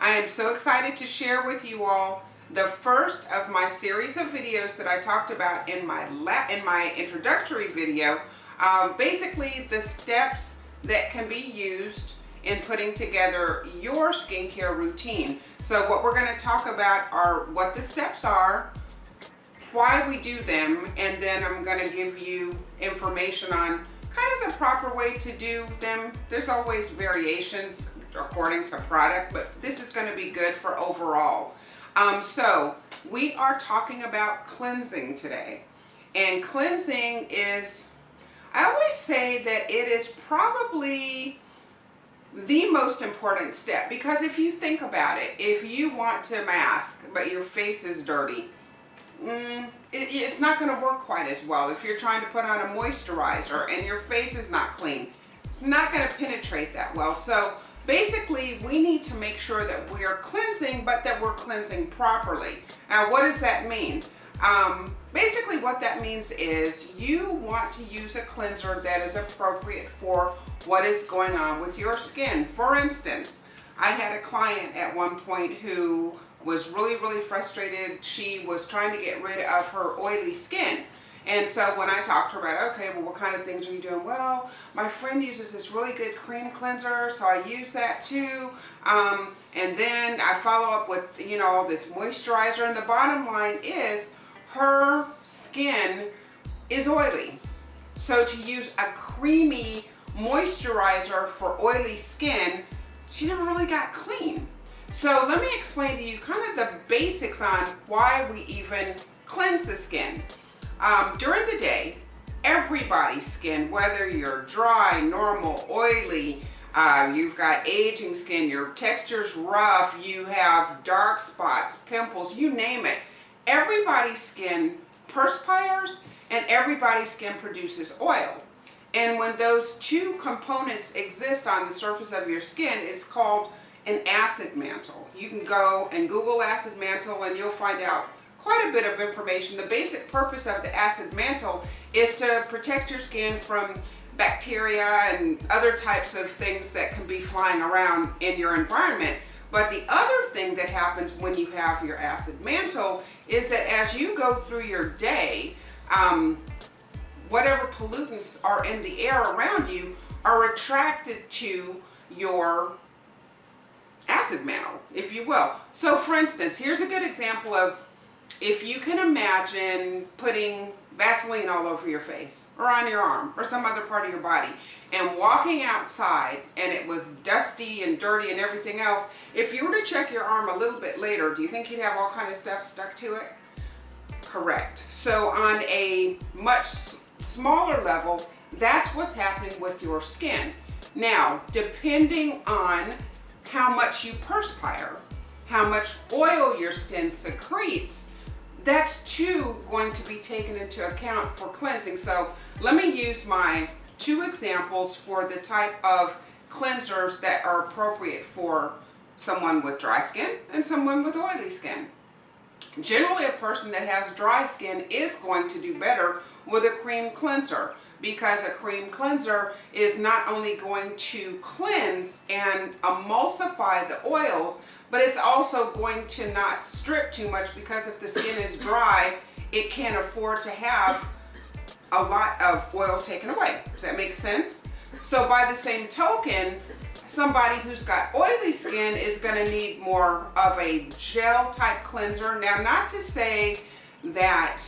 I am so excited to share with you all the first of my series of videos that I talked about in my introductory video. Basically the steps that can be used in putting together your skincare routine. So what we're going to talk about are what the steps are, why we do them, and then I'm going to give you information on kind of the proper way to do them. There's always variations according to product, but this is going to be good for overall. So we are talking about cleansing today. And cleansing is, I always say that it is probably the most important step, because if you think about it, if you want to mask but your face is dirty, it's not going to work quite as well. If you're trying to put on a moisturizer and your face is not clean, it's not going to penetrate that well. So basically we need to make sure that we are cleansing, but that we're cleansing properly. Now what does that mean? Basically what that means is you want to use a cleanser that is appropriate for what is going on with your skin. For instance, I had a client at one point who was really frustrated. She was trying to get rid of her oily skin. And so when I talked to her about, okay, well, what kind of things are you doing? Well, my friend uses this really good cream cleanser, so I use that too. And then I follow up with, all this moisturizer. And the bottom line is her skin is oily. So to use a creamy moisturizer for oily skin, she never really got clean. So let me explain to you kind of the basics on why we even cleanse the skin. During the day, everybody's skin, whether you're dry, normal, oily, you've got aging skin, your texture's rough, you have dark spots, pimples, you name it, everybody's skin perspires and everybody's skin produces oil. And when those two components exist on the surface of your skin, it's called an acid mantle. You can go and Google acid mantle and you'll find out quite a bit of information. The basic purpose of the acid mantle is to protect your skin from bacteria and other types of things that can be flying around in your environment. But the other thing that happens when you have your acid mantle is that as you go through your day, whatever pollutants are in the air around you are attracted to your acid mantle, if you will. So for instance, here's a good example of, if you can imagine putting Vaseline all over your face or on your arm or some other part of your body and walking outside and it was dusty and dirty and everything else, if you were to check your arm a little bit later, do you think you'd have all kind of stuff stuck to it? Correct. So on a much smaller level, that's what's happening with your skin. Now, depending on how much you perspire, how much oil your skin secretes, that's too going to be taken into account for cleansing. So let me use my two examples for the type of cleansers that are appropriate for someone with dry skin and someone with oily skin. Generally, a person that has dry skin is going to do better with a cream cleanser, because a cream cleanser is not only going to cleanse and emulsify the oils, but it's also going to not strip too much, because if the skin is dry, it can't afford to have a lot of oil taken away. Does that make sense? So by the same token, somebody who's got oily skin is going to need more of a gel type cleanser. Now, not to say that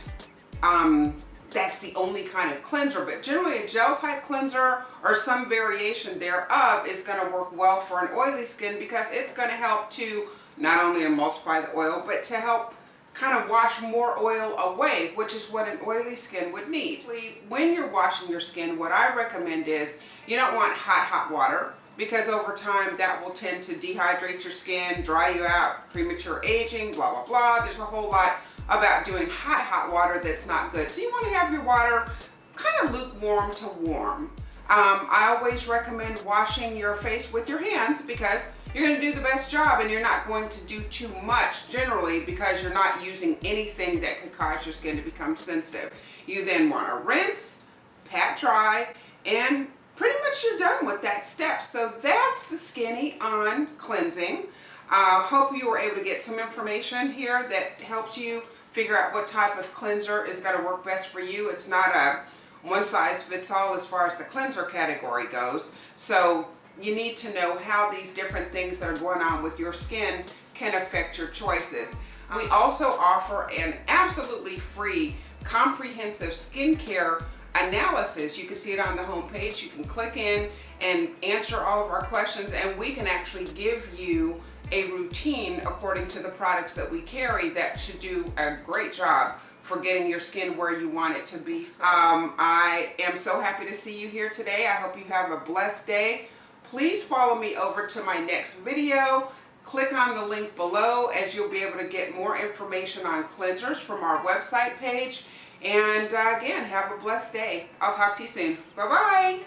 that's the only kind of cleanser, but generally a gel type cleanser or some variation thereof is going to work well for an oily skin, because it's going to help to not only emulsify the oil, but to help kind of wash more oil away, which is what an oily skin would need. When you're washing your skin, what I recommend is you don't want hot water, because over time that will tend to dehydrate your skin, dry you out, premature aging, blah, blah, blah. There's a whole lot about doing hot water that's not good. So you want to have your water kind of lukewarm to warm. I always recommend washing your face with your hands, because you're going to do the best job and you're not going to do too much generally, because you're not using anything that could cause your skin to become sensitive. You then want to rinse, pat dry, and pretty much you're done with that step. So that's the Skinny on cleansing. Hope you were able to get some information here that helps you figure out what type of cleanser is going to work best for you. It's not a one size fits all as far as the cleanser category goes. So you need to know how these different things that are going on with your skin can affect your choices. We also offer an absolutely free comprehensive skincare analysis. You can see it on the home page. You can click in and answer all of our questions, and we can actually give you a routine according to the products that we carry that should do a great job for getting your skin where you want it to be. I am so happy to see you here today. I hope you have a blessed day. Please follow me over to my next video. Click on the link below as you'll be able to get more information on cleansers from our website page. And again, have a blessed day. I'll talk to you soon. Bye-bye.